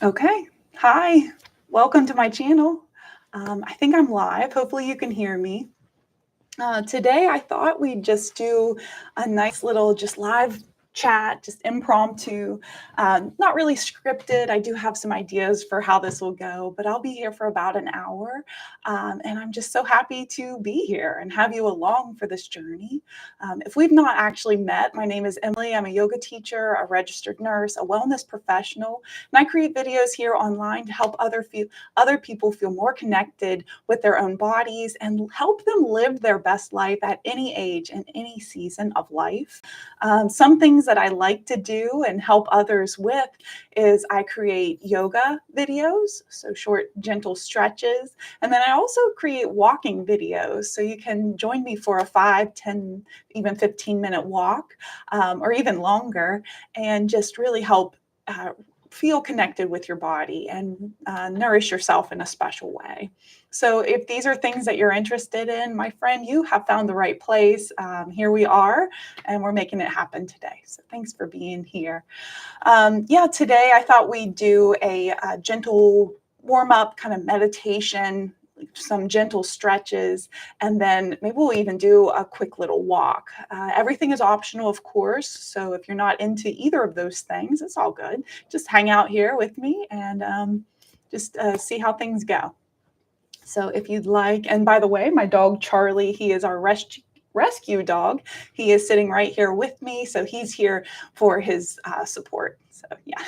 Okay. Hi. Welcome to my channel. I think I'm live. Hopefully you can hear me. Today I thought we'd just do a nice little just live chat, just impromptu, not really scripted. I do have some ideas for how this will go, but I'll be here for about an hour. And I'm just so happy to be here and have you along for this journey. If we've not actually met, my name is Emily. I'm a yoga teacher, a registered nurse, a wellness professional, and I create videos here online to help other people feel more connected with their own bodies and help them live their best life at any age and any season of life. Some things that I like to do and help others with is I create yoga videos, so short, gentle stretches. And then I also create walking videos. So you can join me for a 5, 10, even 15-minute walk, or even longer, and just really help feel connected with your body and nourish yourself in a special way. So if these are things that you're interested in, my friend, you have found the right place. Here we are, and we're making it happen today. So thanks for being here. Today I thought we'd do a gentle warm-up kind of meditation, some gentle stretches, and then maybe we'll even do a quick little walk. Everything is optional, of course, so if you're not into either of those things, it's all good. Just hang out here with me and just see how things go. So if you'd like, and by the way, my dog Charlie, he is our rescue dog. He is sitting right here with me, so he's here for his support. So yeah.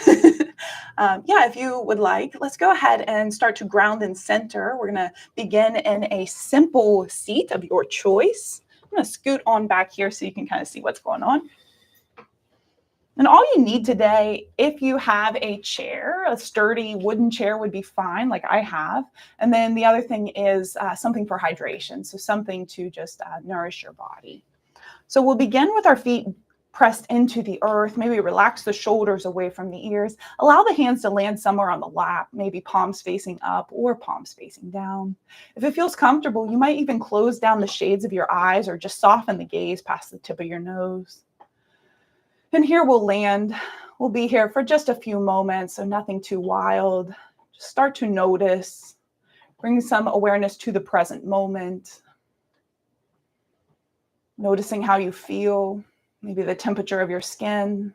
If you would like, let's go ahead and start to ground and center. We're going to begin in a simple seat of your choice. I'm going to scoot on back here so you can kind of see what's going on. And all you need today, if you have a chair, a sturdy wooden chair would be fine, like I have. And then the other thing is something for hydration, so something to just nourish your body. So we'll begin with our feet pressed into the earth. Maybe relax the shoulders away from the ears. Allow the hands to land somewhere on the lap, maybe palms facing up or palms facing down. If it feels comfortable, you might even close down the shades of your eyes or just soften the gaze past the tip of your nose. And here we'll land. We'll be here for just a few moments, so nothing too wild. Just start to notice. Bring some awareness to the present moment. Noticing how you feel, maybe the temperature of your skin.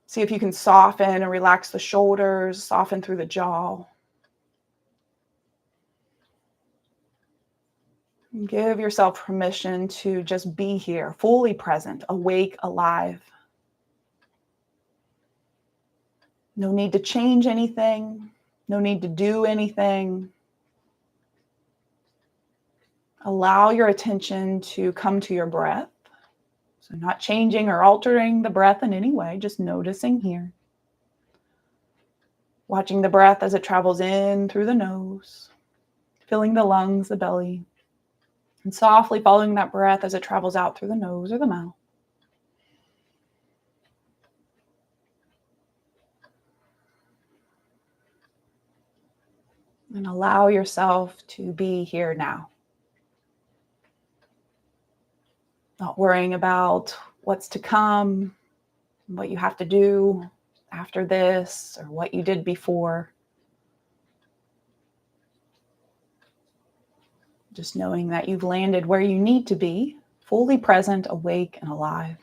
See if you can soften and relax the shoulders, soften through the jaw. Give yourself permission to just be here, fully present, awake, alive. No need to change anything. No need to do anything. Allow your attention to come to your breath. So not changing or altering the breath in any way, just noticing here. Watching the breath as it travels in through the nose, filling the lungs, the belly. And softly following that breath as it travels out through the nose or the mouth. And allow yourself to be here now. Not worrying about what's to come, what you have to do after this, or what you did before. Just knowing that you've landed where you need to be, fully present, awake, and alive.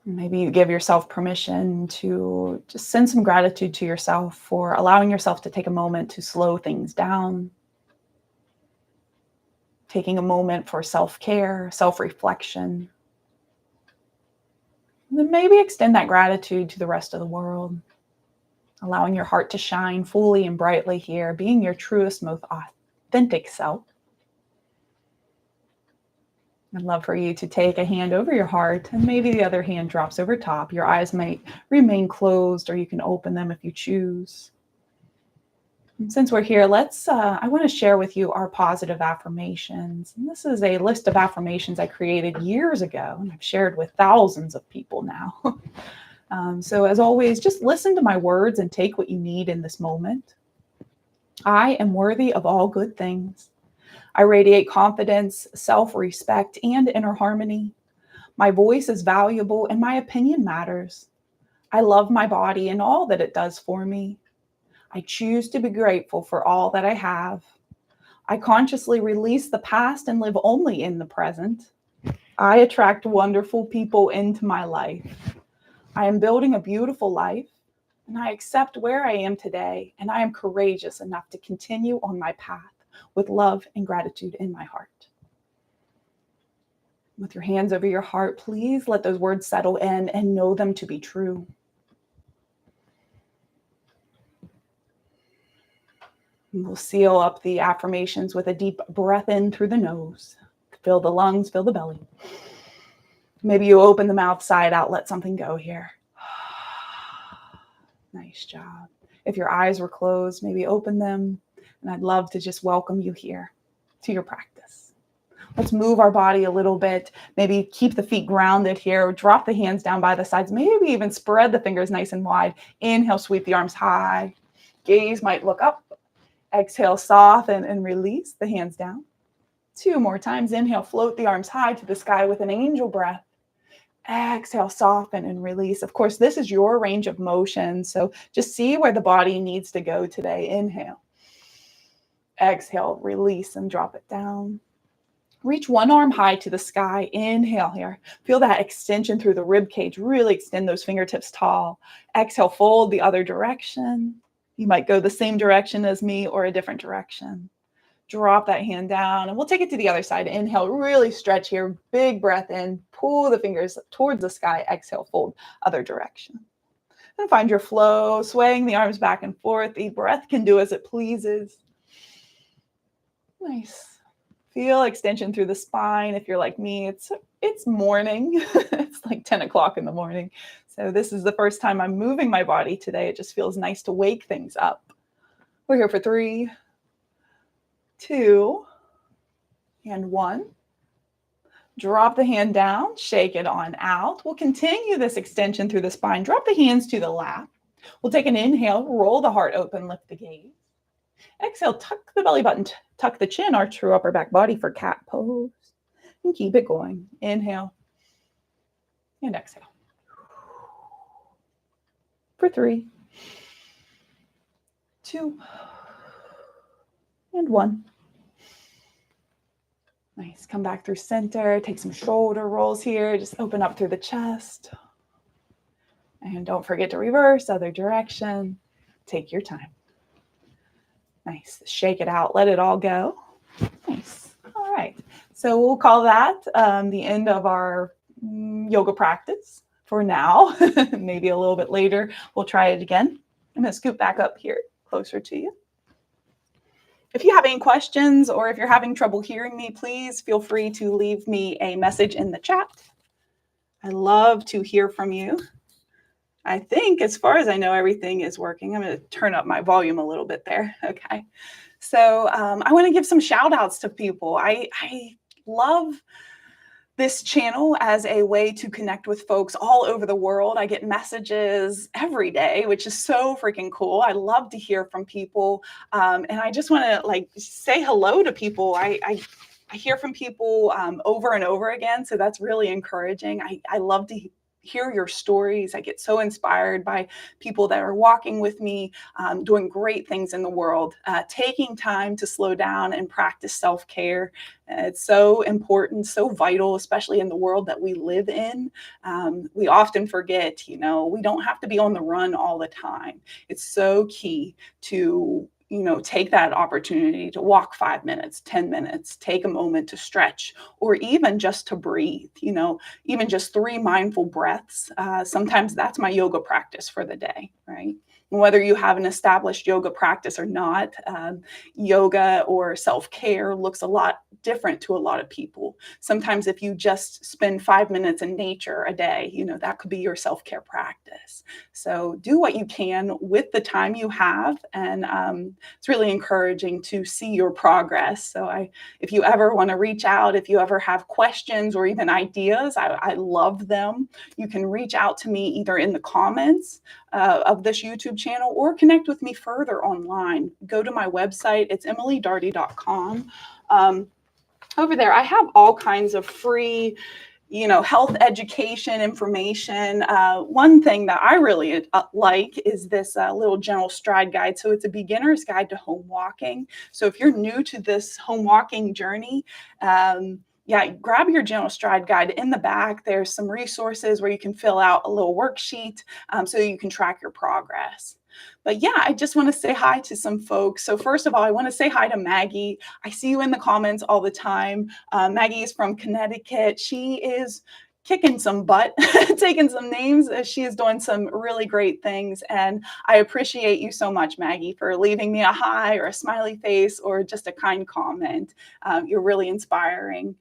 Maybe you give yourself permission to just send some gratitude to yourself for allowing yourself to take a moment to slow things down. Taking a moment for self-care, self-reflection. And then maybe extend that gratitude to the rest of the world. Allowing your heart to shine fully and brightly here, being your truest, most authentic self. I'd love for you to take a hand over your heart and maybe the other hand drops over top. Your eyes might remain closed or you can open them if you choose. And since we're here, I want to share with you our positive affirmations. And this is a list of affirmations I created years ago and I've shared with thousands of people now. So as always, just listen to my words and take what you need in this moment. I am worthy of all good things. I radiate confidence, self-respect, and inner harmony. My voice is valuable and my opinion matters. I love my body and all that it does for me. I choose to be grateful for all that I have. I consciously release the past and live only in the present. I attract wonderful people into my life. I am building a beautiful life, and I accept where I am today, and I am courageous enough to continue on my path with love and gratitude in my heart. With your hands over your heart, please let those words settle in and know them to be true. And we'll seal up the affirmations with a deep breath in through the nose. Fill the lungs, fill the belly. Maybe you open the mouth side out, let something go here. Nice job. If your eyes were closed, maybe open them. And I'd love to just welcome you here to your practice. Let's move our body a little bit. Maybe keep the feet grounded here. Drop the hands down by the sides. Maybe even spread the fingers nice and wide. Inhale, sweep the arms high. Gaze might look up. Exhale, soften and release the hands down. 2 more times. Inhale, float the arms high to the sky with an angel breath. Exhale, soften and release. Of course, this is your range of motion. So just see where the body needs to go today. Inhale. Exhale, release and drop it down. Reach one arm high to the sky. Inhale here. Feel that extension through the rib cage. Really extend those fingertips tall. Exhale, fold the other direction. You might go the same direction as me or a different direction. Drop that hand down and we'll take it to the other side. Inhale, really stretch here. Big breath in. Pull the fingers towards the sky. Exhale, fold other direction. And find your flow, swaying the arms back and forth. The breath can do as it pleases. Nice. Feel extension through the spine. If you're like me, it's morning. It's like 10 o'clock in the morning. So this is the first time I'm moving my body today. It just feels nice to wake things up. We're here for 3, 2, and 1. Drop the hand down, shake it on out. We'll continue this extension through the spine. Drop the hands to the lap. We'll take an inhale, roll the heart open, lift the gaze. Exhale, tuck the belly button, tuck the chin, arch through upper back body for cat pose. And keep it going. Inhale and exhale. For 3, 2, and 1. Nice. Come back through center. Take some shoulder rolls here. Just open up through the chest. And don't forget to reverse, other direction. Take your time. Nice. Shake it out. Let it all go. Nice. All right. So we'll call that the end of our yoga practice for now. Maybe a little bit later, we'll try it again. I'm going to scoot back up here closer to you. If you have any questions or if you're having trouble hearing me, please feel free to leave me a message in the chat. I love to hear from you. I think, as far as I know, everything is working. I'm going to turn up my volume a little bit there. Okay. So I want to give some shout outs to people. I love this channel as a way to connect with folks all over the world. I get messages every day, which is so freaking cool. I love to hear from people. And I just want to say hello to people. I hear from people over and over again. So that's really encouraging. I love to hear your stories. I get so inspired by people that are walking with me, doing great things in the world, taking time to slow down and practice self-care. It's so important, so vital, especially in the world that we live in. We often forget, we don't have to be on the run all the time. It's so key to take that opportunity to walk 5 minutes, 10 minutes, take a moment to stretch, or even just to breathe, even just 3 mindful breaths. Sometimes that's my yoga practice for the day, right? And whether you have an established yoga practice or not, yoga or self-care looks a lot different to a lot of people. Sometimes if you just spend 5 minutes in nature a day, that could be your self-care practice. So do what you can with the time you have. And it's really encouraging to see your progress. So if you ever want to reach out, if you ever have questions or even ideas, I love them. You can reach out to me either in the comments of this YouTube channel or connect with me further online. Go to my website. It's emilydaugherty.com. Over there, I have all kinds of free health education information. One thing that I really like is this little gentle stride guide. So it's a beginner's guide to home walking. So if you're new to this home walking journey, yeah, grab your gentle stride guide. In the back, there's some resources where you can fill out a little worksheet so you can track your progress. But yeah, I just want to say hi to some folks. So first of all, I want to say hi to Maggie. I see you in the comments all the time. Maggie is from Connecticut. She is kicking some butt, taking some names. She is doing some really great things. And I appreciate you so much, Maggie, for leaving me a hi or a smiley face or just a kind comment. You're really inspiring.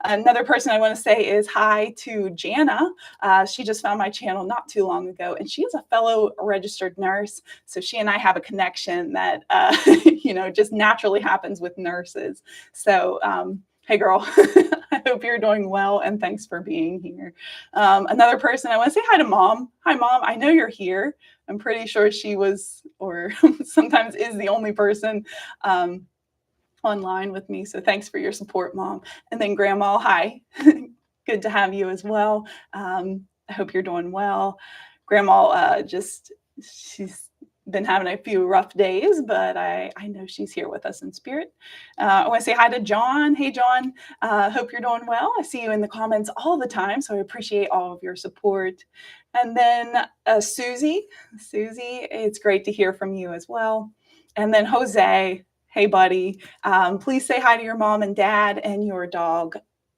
Another person I want to say is hi to Jana. She just found my channel not too long ago, and she is a fellow registered nurse. So she and I have a connection that, just naturally happens with nurses. So, hey, girl, I hope you're doing well, and thanks for being here. Another person, I want to say hi to Mom. Hi, Mom. I know you're here. I'm pretty sure she was, or sometimes is, the only person online with me. So thanks for your support, Mom. And then Grandma, hi. Good to have you as well. I hope you're doing well. Grandma, she's been having a few rough days, but I know she's here with us in spirit. I want to say hi to John. Hey, John. Hope you're doing well. I see you in the comments all the time, so I appreciate all of your support. And then Susie, it's great to hear from you as well. And then Jose, hey, buddy. Please say hi to your mom and dad and your dog,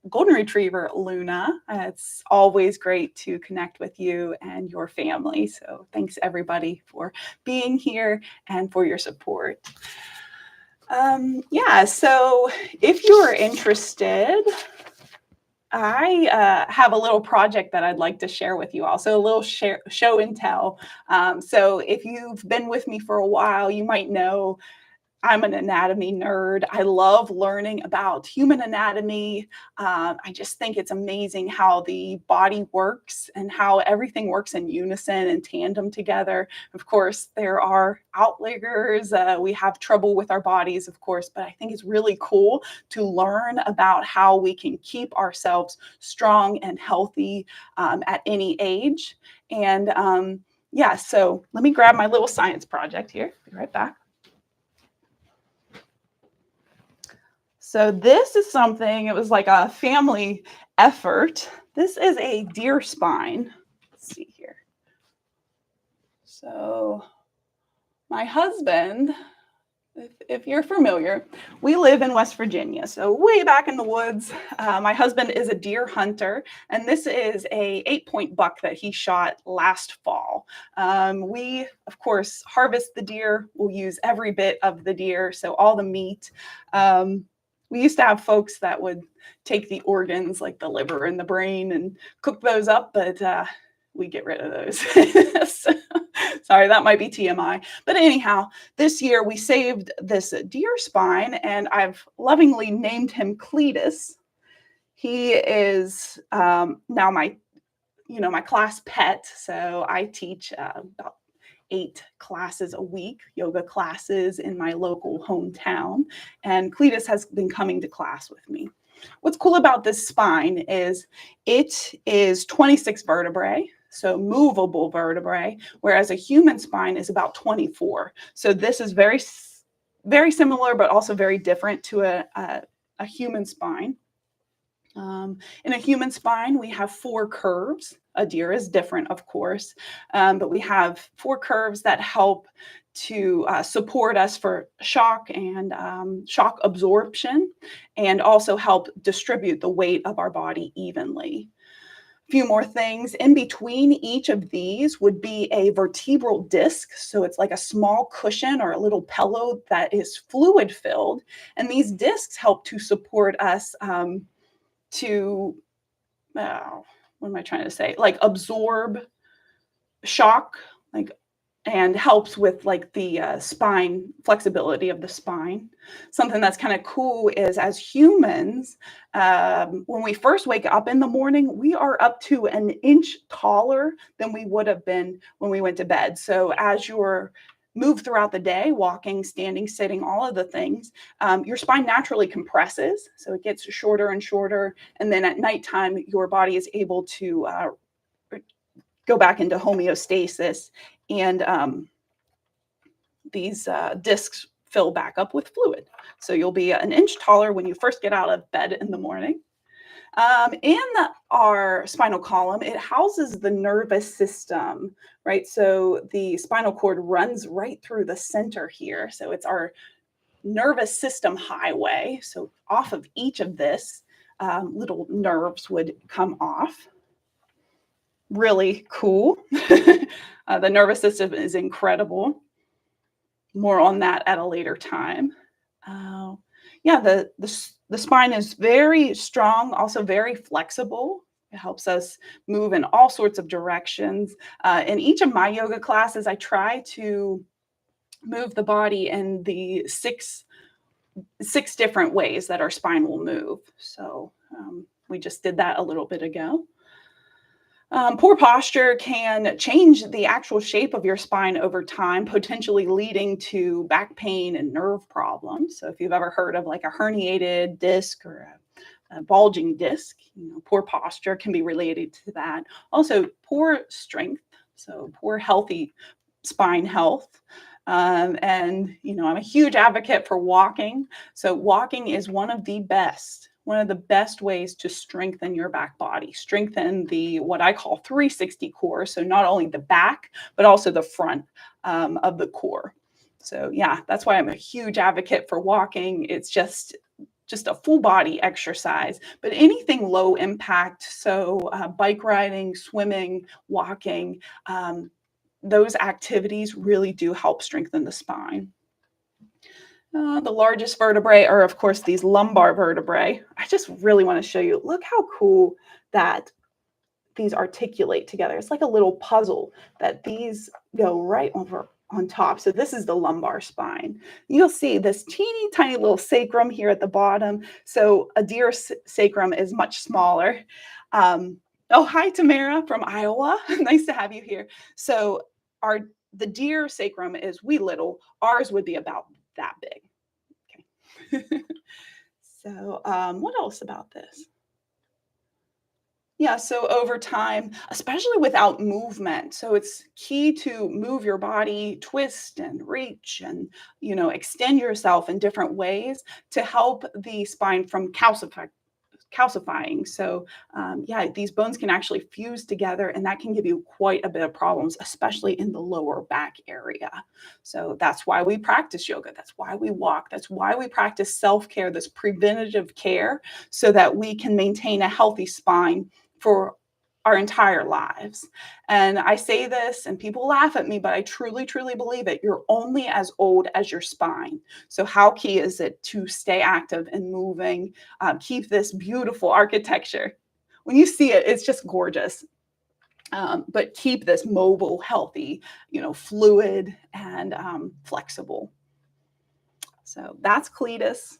Golden Retriever Luna. It's always great to connect with you and your family. So thanks everybody for being here and for your support. So if you're interested, I have a little project that I'd like to share with you all. So a little show and tell. So if you've been with me for a while, you might know I'm an anatomy nerd. I love learning about human anatomy. I just think it's amazing how the body works and how everything works in unison and tandem together. Of course, there are outliers. We have trouble with our bodies, of course, but I think it's really cool to learn about how we can keep ourselves strong and healthy at any age. And so let me grab my little science project here. Be right back. So this is something, it was like a family effort. This is a deer spine. Let's see here. So my husband, if you're familiar, we live in West Virginia. So way back in the woods, my husband is a deer hunter, and this is a 8-point buck that he shot last fall. We, of course, harvest the deer. We'll use every bit of the deer, so all the meat. We used to have folks that would take the organs like the liver and the brain and cook those up, but we get rid of those. So, sorry, that might be TMI. But anyhow, this year we saved this deer spine, and I've lovingly named him Cletus. He is now my class pet. So I teach about 8 classes a week, yoga classes in my local hometown. And Cletus has been coming to class with me. What's cool about this spine is it is 26 vertebrae, so movable vertebrae, whereas a human spine is about 24. So this is very, very similar, but also very different to a human spine. In a human spine, we have 4 curves. A deer is different, of course, but we have 4 curves that help to support us for shock and shock absorption, and also help distribute the weight of our body evenly. A few more things. In between each of these would be a vertebral disc. So it's like a small cushion or a little pillow that is fluid filled. And these discs help to support us what am I trying to say? Like absorb shock, and helps with like the spine flexibility of the spine. Something that's kind of cool is, as humans, when we first wake up in the morning, we are up to an inch taller than we would have been when we went to bed. So as your move throughout the day, walking, standing, sitting, all of the things, your spine naturally compresses. So it gets shorter and shorter. And then at nighttime, your body is able to go back into homeostasis. And these discs fill back up with fluid. So you'll be an inch taller when you first get out of bed in the morning. In our spinal column, it houses the nervous system, right? So the spinal cord runs right through the center here. So it's our nervous system highway. So off of each of this, little nerves would come off. Really cool. The nervous system is incredible. More on that at a later time. Yeah, the spine is very strong, also very flexible. It helps us move in all sorts of directions. In each of my yoga classes, I try to move the body in the six different ways that our spine will move. So we just did that a little bit ago. Poor posture can change the actual shape of your spine over time, potentially leading to back pain and nerve problems. So if you've ever heard of like a herniated disc or a bulging disc, poor posture can be related to that. Also, poor strength, so poor healthy spine health. And I'm a huge advocate for walking. So walking is one of the best ways to strengthen your back body, strengthen the what I call 360 core. So not only the back, but also the front of the core. So yeah, that's why I'm a huge advocate for walking. It's just a full body exercise, but anything low impact. So bike riding, swimming, walking, those activities really do help strengthen the spine. The largest vertebrae are, of course, these lumbar vertebrae. I just really want to show you, look how cool that these articulate together. It's like a little puzzle that these go right over on top. So this is the lumbar spine. You'll see this teeny tiny little sacrum here at the bottom. So a deer sacrum is much smaller. Oh, hi, Tamara from Iowa. Nice to have you here. So the deer sacrum is wee little. Ours would be about that big. Okay. So what else about this? Yeah, so over time, especially without movement, so it's key to move your body, twist and reach and, extend yourself in different ways to help the spine from calcifying. So yeah, these bones can actually fuse together and that can give you quite a bit of problems, especially in the lower back area. So that's why we practice yoga. That's why we walk. That's why we practice self-care, this preventative care, so that we can maintain a healthy spine for our entire lives. And I say this and people laugh at me, but I truly, truly believe it. You're only as old as your spine. So how key is it to stay active and moving, keep this beautiful architecture. When you see it, it's just gorgeous. But keep this mobile, healthy, fluid and flexible. So that's cletus.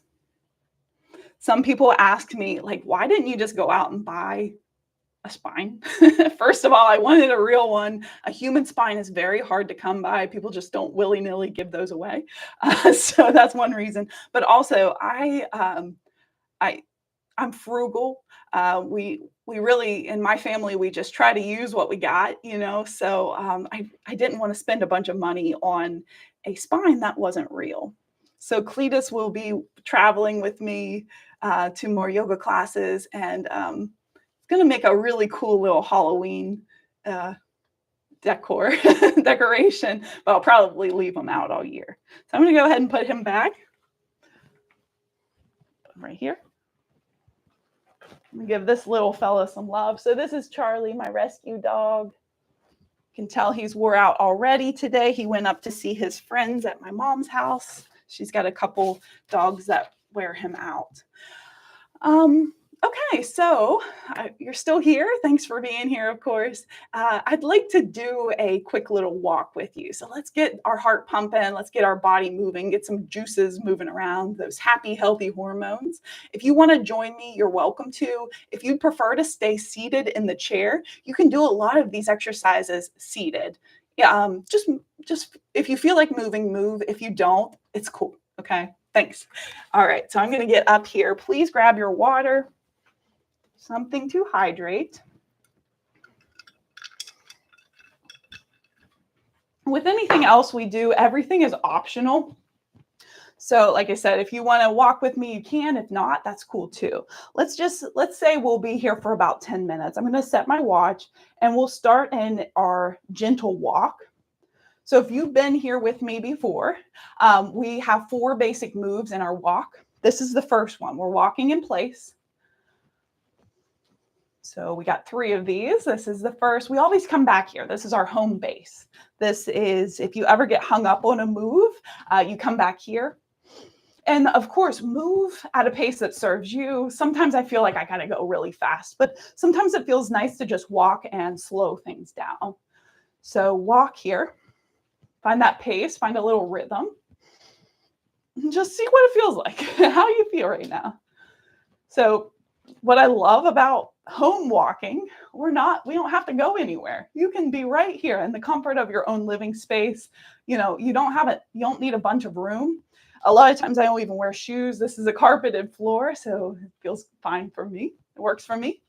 Some people ask me, like, why didn't you just go out and buy a spine? First of all, I wanted a real one. A human spine is very hard to come by. People just don't willy-nilly give those away. So that's one reason. But also, I'm frugal. We really, in my family, we just try to use what we got, So I didn't want to spend a bunch of money on a spine that wasn't real. So Cletus will be traveling with me to more yoga classes and going to make a really cool little Halloween decoration, but I'll probably leave him out all year. So I'm going to go ahead and put him back right here. I'm going to give this little fella some love. So this is Charlie, my rescue dog. You can tell he's wore out already today. He went up to see his friends at my mom's house. She's got a couple dogs that wear him out. Okay, so you're still here. Thanks for being here, of course. I'd like to do a quick little walk with you. So let's get our heart pumping. Let's get our body moving, get some juices moving around, those happy, healthy hormones. If you want to join me, you're welcome to. If you prefer to stay seated in the chair, you can do a lot of these exercises seated. Yeah, just if you feel like moving, move. If you don't, it's cool. Okay, thanks. All right, so I'm going to get up here. Please grab your water, something to hydrate. With anything else we do, everything is optional. So like I said, if you want to walk with me, you can. If not, that's cool too. Let's say we'll be here for about 10 minutes. I'm going to set my watch and we'll start in our gentle walk. So if you've been here with me before, we have 4 basic moves in our walk. This is the first one. We're walking in place. So we got 3 of these. This is the first. We always come back here. This is our home base. This is, if you ever get hung up on a move, you come back here. And of course, move at a pace that serves you. Sometimes I feel like I gotta go really fast, but sometimes it feels nice to just walk and slow things down. So walk here, find that pace, find a little rhythm, and just see what it feels like, how you feel right now. So what I love about home walking, we don't have to go anywhere. You can be right here in the comfort of your own living space. You know, you don't need a bunch of room. A lot of times I don't even wear shoes. This is a carpeted floor, so it feels fine for me. It works for me.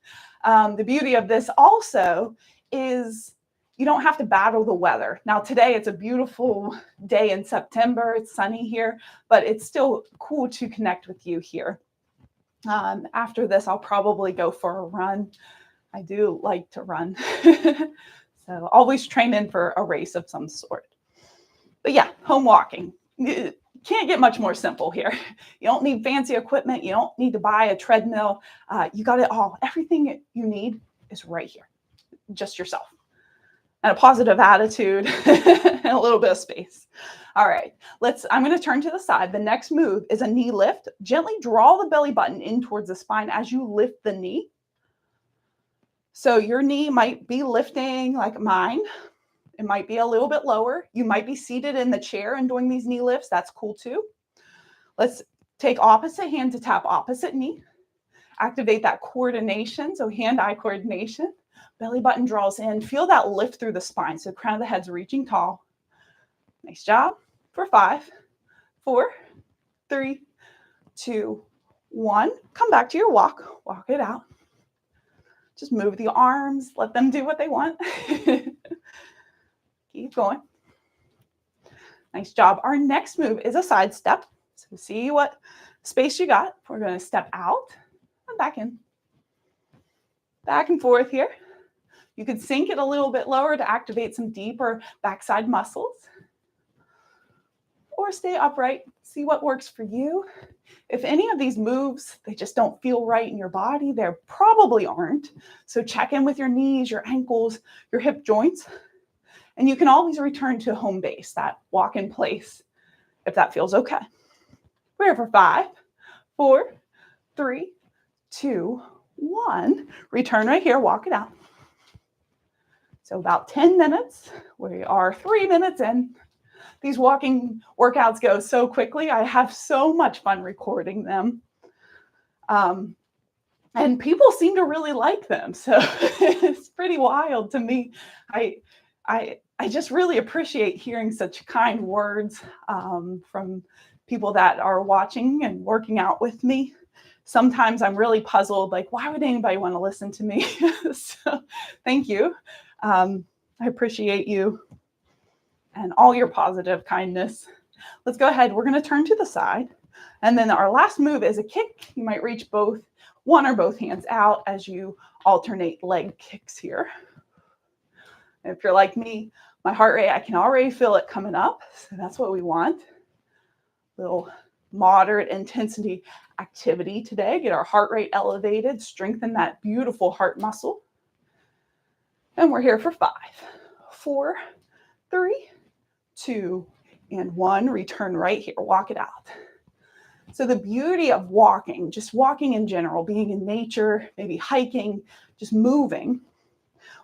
The beauty of this also is you don't have to battle the weather. Now today it's a beautiful day in September. It's sunny here, but it's still cool to connect with you here. After this, I'll probably go for a run. I do like to run. So always train in for a race of some sort. But yeah, home walking. Can't get much more simple here. You don't need fancy equipment. You don't need to buy a treadmill. You got it all. Everything you need is right here. Just yourself. And a positive attitude and a little bit of space. All right, I'm going to turn to the side. The next move is a knee lift. Gently draw the belly button in towards the spine as you lift the knee. So your knee might be lifting like mine. It might be a little bit lower. You might be seated in the chair and doing these knee lifts. That's cool too. Let's take opposite hand to tap opposite knee. Activate that coordination, so hand-eye coordination. Belly button draws in. Feel that lift through the spine. So crown of the head's reaching tall. Nice job. For 5, 4, 3, 2, 1. Come back to your walk. Walk it out. Just move the arms. Let them do what they want. Keep going. Nice job. Our next move is a side step. So see what space you got. We're going to step out and back in. Back and forth here. You could sink it a little bit lower to activate some deeper backside muscles. Or stay upright. See what works for you. If any of these moves, they just don't feel right in your body, they probably aren't. So check in with your knees, your ankles, your hip joints. And you can always return to home base, that walk in place, if that feels okay. We're here for 5, 4, 3, 2, 1. Return right here, walk it out. So about 10 minutes. We are 3 minutes in. These walking workouts go so quickly. I have so much fun recording them. And people seem to really like them. So it's pretty wild to me. I just really appreciate hearing such kind words from people that are watching and working out with me. Sometimes I'm really puzzled, like, why would anybody want to listen to me? So thank you. I appreciate you and all your positive kindness. Let's go ahead. We're going to turn to the side. And then our last move is a kick. You might reach one or both hands out as you alternate leg kicks here. If you're like me, my heart rate, I can already feel it coming up. So that's what we want. Little moderate intensity activity today. Get our heart rate elevated, strengthen that beautiful heart muscle. And we're here for 5, 4, 3, 2, and 1. Return right here. Walk it out. So the beauty of walking, just walking in general, being in nature, maybe hiking, just moving,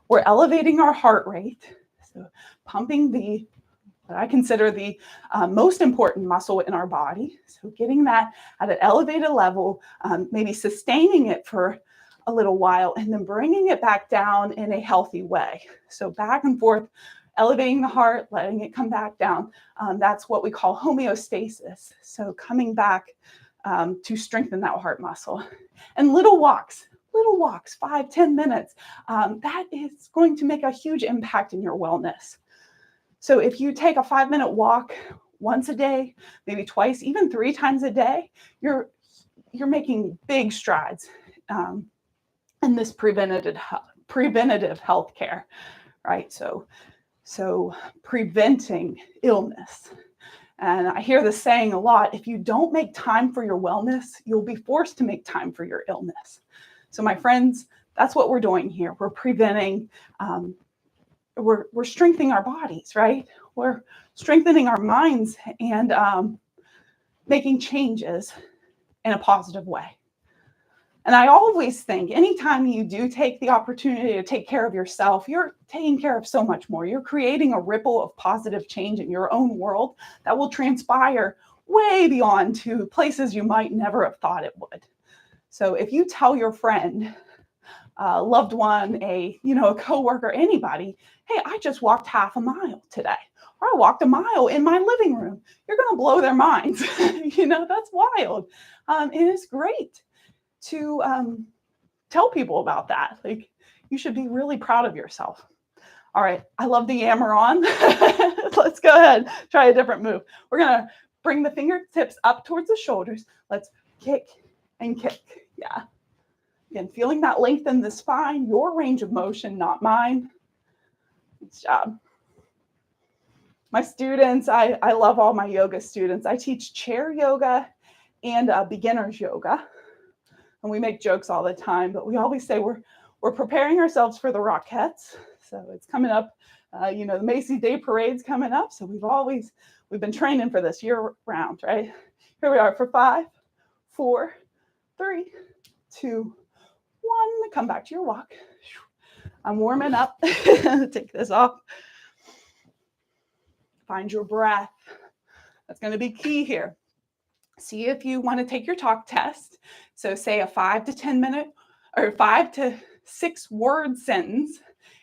we're elevating our heart rate. So pumping what I consider the most important muscle in our body. So getting that at an elevated level, maybe sustaining it for a little while, and then bringing it back down in a healthy way. So back and forth elevating the heart, letting it come back down. That's what we call homeostasis. So coming back to strengthen that heart muscle. And little walks, 5-10 minutes, that is going to make a huge impact in your wellness. So if you take a 5-minute walk once a day, maybe twice, even 3 times a day, you're making big strides in this preventative health care, right? So preventing illness. And I hear this saying a lot, if you don't make time for your wellness, you'll be forced to make time for your illness. So my friends, that's what we're doing here. We're preventing, we're strengthening our bodies, right? We're strengthening our minds and making changes in a positive way. And I always think anytime you do take the opportunity to take care of yourself, you're taking care of so much more. You're creating a ripple of positive change in your own world that will transpire way beyond to places you might never have thought it would. So if you tell your friend, loved one, a coworker, anybody, hey, I just walked half a mile today, or I walked a mile in my living room, you're going to blow their minds. That's wild. And it's great to tell people about that. Like, you should be really proud of yourself. All right, I love the yammer on. Let's go ahead, try a different move. We're gonna bring the fingertips up towards the shoulders. Let's kick and kick, yeah. Again, feeling that length in the spine, your range of motion, not mine. Good job. My students, I love all my yoga students. I teach chair yoga and beginner's yoga. And we make jokes all the time, but we always say we're preparing ourselves for the Rockettes. So it's coming up, the Macy's Day Parade's coming up. So we've been training for this year round, right? Here we are for 5, 4, 3, 2, 1. Come back to your walk. I'm warming up. Take this off. Find your breath. That's going to be key here. See if you want to take your talk test. So say a 5 to 10 minute or 5 to 6 word sentence.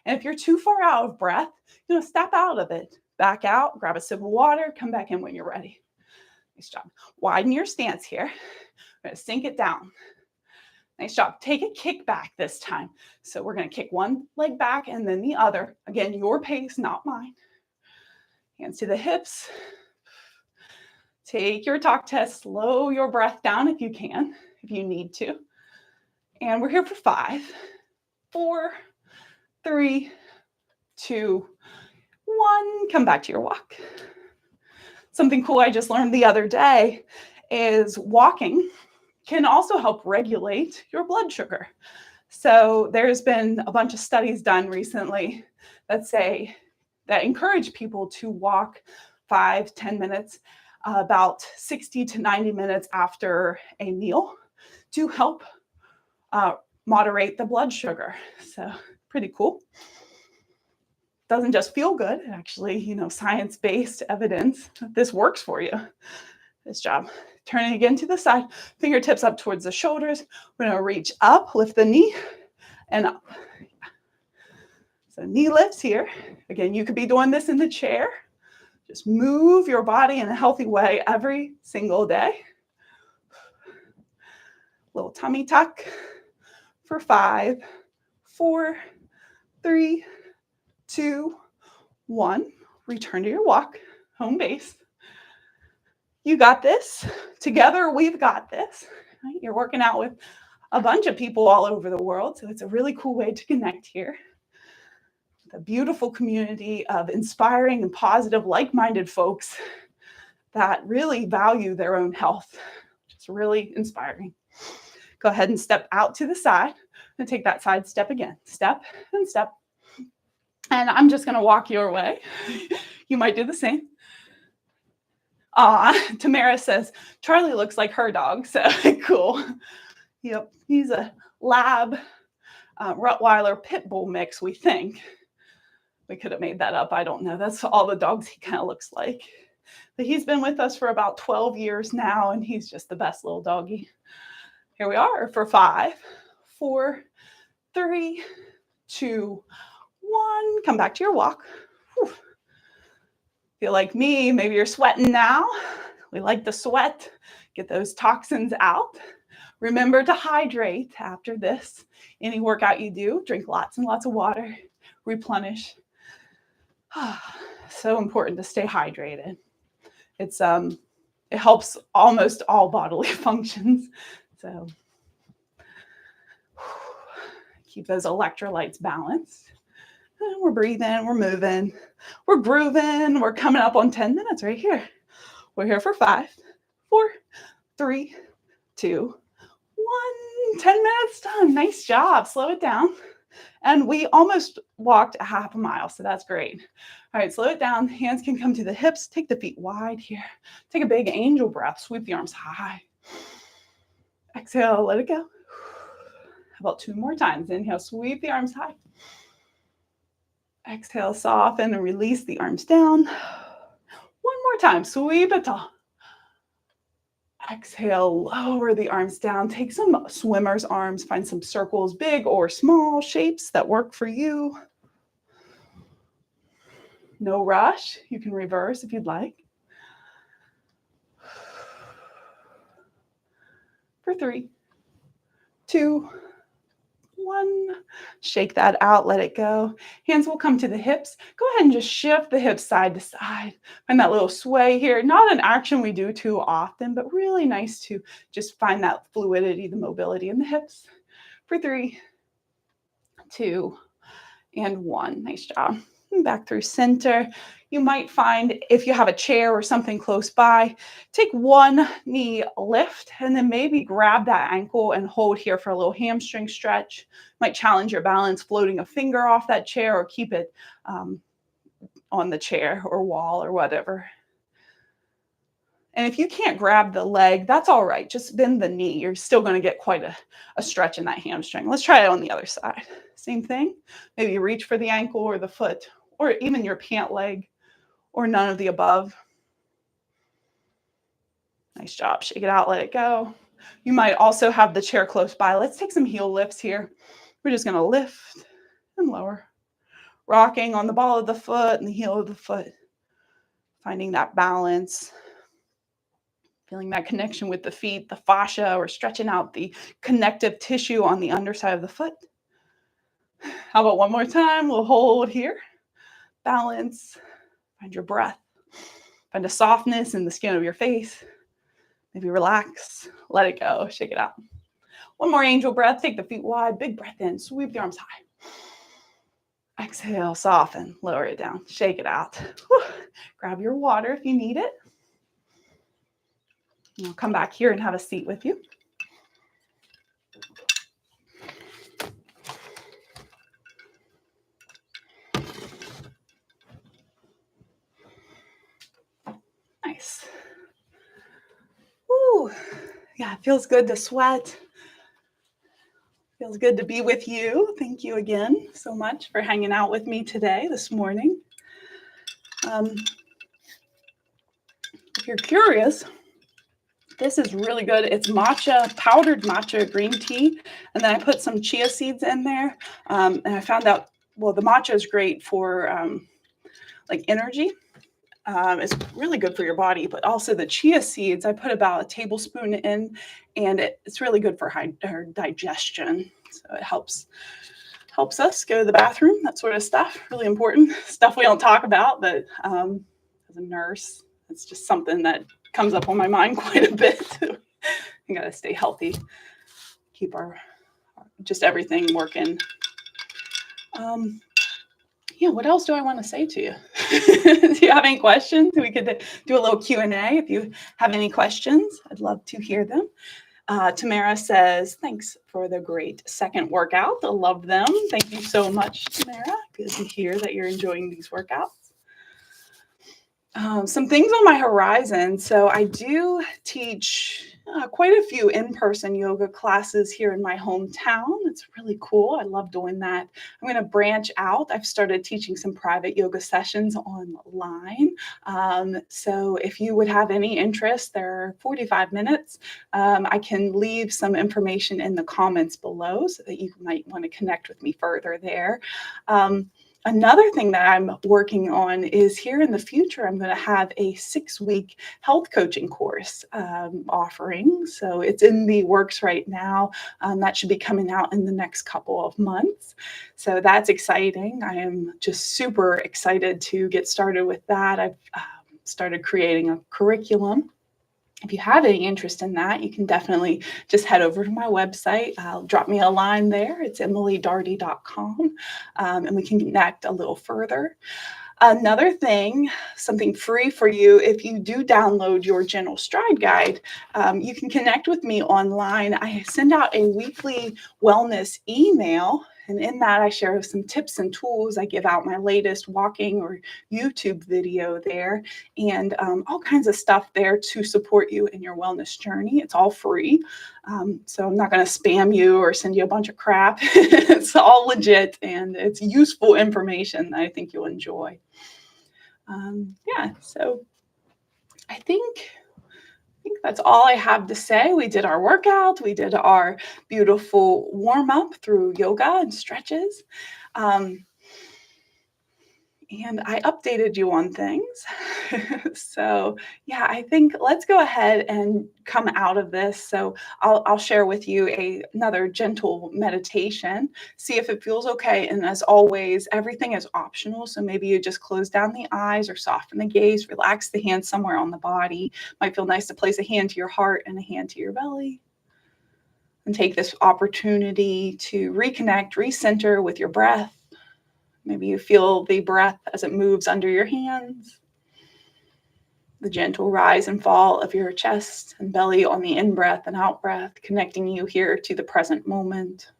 And if you're too far out of breath, step out of it. Back out, grab a sip of water, come back in when you're ready. Nice job. Widen your stance here. We're going to sink it down. Nice job. Take a kick back this time. So we're going to kick one leg back and then the other. Again, your pace, not mine. Hands to the hips. Take your talk test, slow your breath down if you can, if you need to. And we're here for 5, 4, 3, 2, 1. Come back to your walk. Something cool I just learned the other day is walking can also help regulate your blood sugar. So there's been a bunch of studies done recently that encourage people to walk 5-10 minutes about 60 to 90 minutes after a meal to help moderate the blood sugar. So pretty cool. Doesn't just feel good. Actually, science-based evidence that this works for you. This job. Turning again to the side, fingertips up towards the shoulders. We're going to reach up, lift the knee, and up. So knee lifts here. Again, you could be doing this in the chair. Just move your body in a healthy way every single day. Little tummy tuck for 5, 4, 3, 2, 1. Return to your walk, home base. You got this. Together, we've got this. Right? You're working out with a bunch of people all over the world, so it's a really cool way to connect here. A beautiful community of inspiring and positive, like-minded folks that really value their own health. It's really inspiring. Go ahead and step out to the side and take that side step again. Step and step. And I'm just going to walk your way. You might do the same. Tamara says, Charlie looks like her dog. So cool. Yep. He's a lab Rottweiler pit bull mix, we think. We could have made that up. I don't know. That's all the dogs he kind of looks like. But he's been with us for about 12 years now, and he's just the best little doggy. Here we are for 5, 4, 3, 2, 1. Come back to your walk. Whew. If you're like me, maybe you're sweating now. We like to sweat, get those toxins out. Remember to hydrate after this. Any workout you do, drink lots and lots of water, replenish. So important to stay hydrated. It helps almost all bodily functions. So keep those electrolytes balanced. And we're breathing, we're moving, we're grooving. We're coming up on 10 minutes right here. We're here for 5, 4, 3, 2, 1. 10 minutes done. Nice job. Slow it down. And we almost walked a half a mile, so that's great. All right, slow it down. Hands can come to the hips. Take the feet wide here. Take a big angel breath. Sweep the arms high. Exhale, let it go. How about 2 more times? Inhale, sweep the arms high. Exhale, soften and release the arms down. 1 more time, sweep it tall. Exhale, lower the arms down. Take some swimmer's arms. Find some circles, big or small shapes that work for you. No rush. You can reverse if you'd like. For 3, 2, 1. Shake that out. Let it go. Hands will come to the hips. Go ahead and just shift the hips side to side. Find that little sway here. Not an action we do too often, but really nice to just find that fluidity, the mobility in the hips. For 3, 2, and 1. Nice job. And back through center. You might find if you have a chair or something close by, take one knee lift and then maybe grab that ankle and hold here for a little hamstring stretch. Might challenge your balance, floating a finger off that chair or keep it on the chair or wall or whatever. And if you can't grab the leg, that's all right. Just bend the knee. You're still going to get quite a stretch in that hamstring. Let's try it on the other side. Same thing. Maybe you reach for the ankle or the foot or even your pant leg or none of the above. Nice job. Shake it out. Let it go. You might also have the chair close by. Let's take some heel lifts here. We're just going to lift and lower. Rocking on the ball of the foot and the heel of the foot. Finding that balance. Feeling that connection with the feet, the fascia, or stretching out the connective tissue on the underside of the foot. How about one more time? We'll hold here. Balance. Find your breath. Find a softness in the skin of your face. Maybe relax. Let it go. Shake it out. One more angel breath. Take the feet wide. Big breath in. Sweep the arms high. Exhale. Soften. Lower it down. Shake it out. Whew. Grab your water if you need it. I'll come back here and have a seat with you. Nice. Woo. Yeah, it feels good to sweat. Feels good to be with you. Thank you again so much for hanging out with me today, this morning. If you're curious, this is really good. It's matcha, powdered matcha green tea. And then I put some chia seeds in there. And I found out, well, the matcha is great for like energy. It's really good for your body, but also the chia seeds, I put about a tablespoon in, and it's really good for digestion. So it helps us go to the bathroom, that sort of stuff. Really important stuff we don't talk about, but as a nurse, it's just something that comes up on my mind quite a bit. You got to stay healthy, keep our just everything working. Yeah, what else do I want to say to you? Do you have any questions? We could do a little Q&A if you have any questions. I'd love to hear them. Tamara says, thanks for the great second workout. I love them. Thank you so much, Tamara. Good to hear that you're enjoying these workouts. Some things on my horizon. So I do teach quite a few in-person yoga classes here in my hometown. It's really cool. I love doing that. I'm going to branch out. I've started teaching some private yoga sessions online. So if you would have any interest, they're 45 minutes. I can leave some information in the comments below so that you might want to connect with me further there. Another thing that I'm working on is here in the future, I'm going to have a 6-week health coaching course offering. So it's in the works right now. That should be coming out in the next couple of months. So that's exciting. I am just super excited to get started with that. I've started creating a curriculum. If you have any interest in that, you can definitely just head over to my website. Drop me a line there. It's emilydaugherty.com, and we can connect a little further. Another thing, something free for you, if you do download your Gentle Stride Guide, you can connect with me online. I send out a weekly wellness email, and in that I share some tips and tools. I give out my latest walking or YouTube video there, and all kinds of stuff there to support you in your wellness journey. It's all free. So I'm not going to spam you or send you a bunch of crap. It's all legit, and it's useful information that I think you'll enjoy. Yeah, so I think that's all I have to say. We did our workout. We did our beautiful warm-up through yoga and stretches. And I updated you on things. So yeah, I think let's go ahead and come out of this. So I'll share with you another gentle meditation, see if it feels okay. And as always, everything is optional. So maybe you just close down the eyes or soften the gaze, relax the hand somewhere on the body. Might feel nice to place a hand to your heart and a hand to your belly. And take this opportunity to reconnect, recenter with your breath. Maybe you feel the breath as it moves under your hands, the gentle rise and fall of your chest and belly on the in-breath and out-breath, connecting you here to the present moment.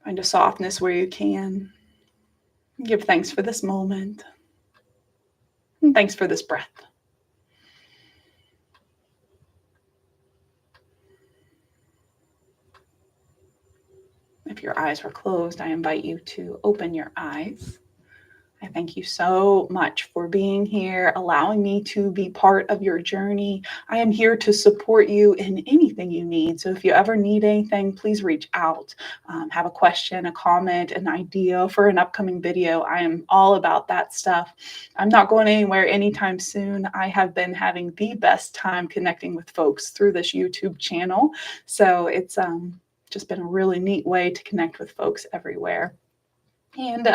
Find a softness where you can. Give thanks for this moment. And thanks for this breath. If your eyes were closed, I invite you to open your eyes. I thank you so much for being here, allowing me to be part of your journey. I am here to support you in anything you need. So if you ever need anything, please reach out. Have a question, a comment, an idea for an upcoming video. I am all about that stuff. I'm not going anywhere anytime soon. I have been having the best time connecting with folks through this YouTube channel. So it's just been a really neat way to connect with folks everywhere. And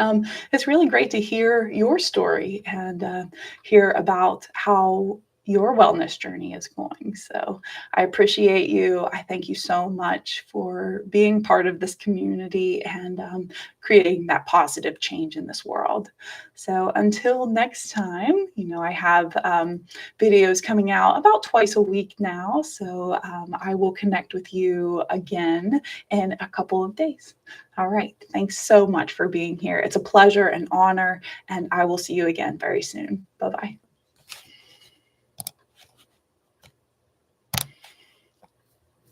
it's really great to hear your story and hear about how your wellness journey is going. So I appreciate you. I thank you so much for being part of this community and creating that positive change in this world. So until next time, I have videos coming out about twice a week now. So I will connect with you again in a couple of days. All right. Thanks so much for being here. It's a pleasure and honor, and I will see you again very soon. Bye-bye.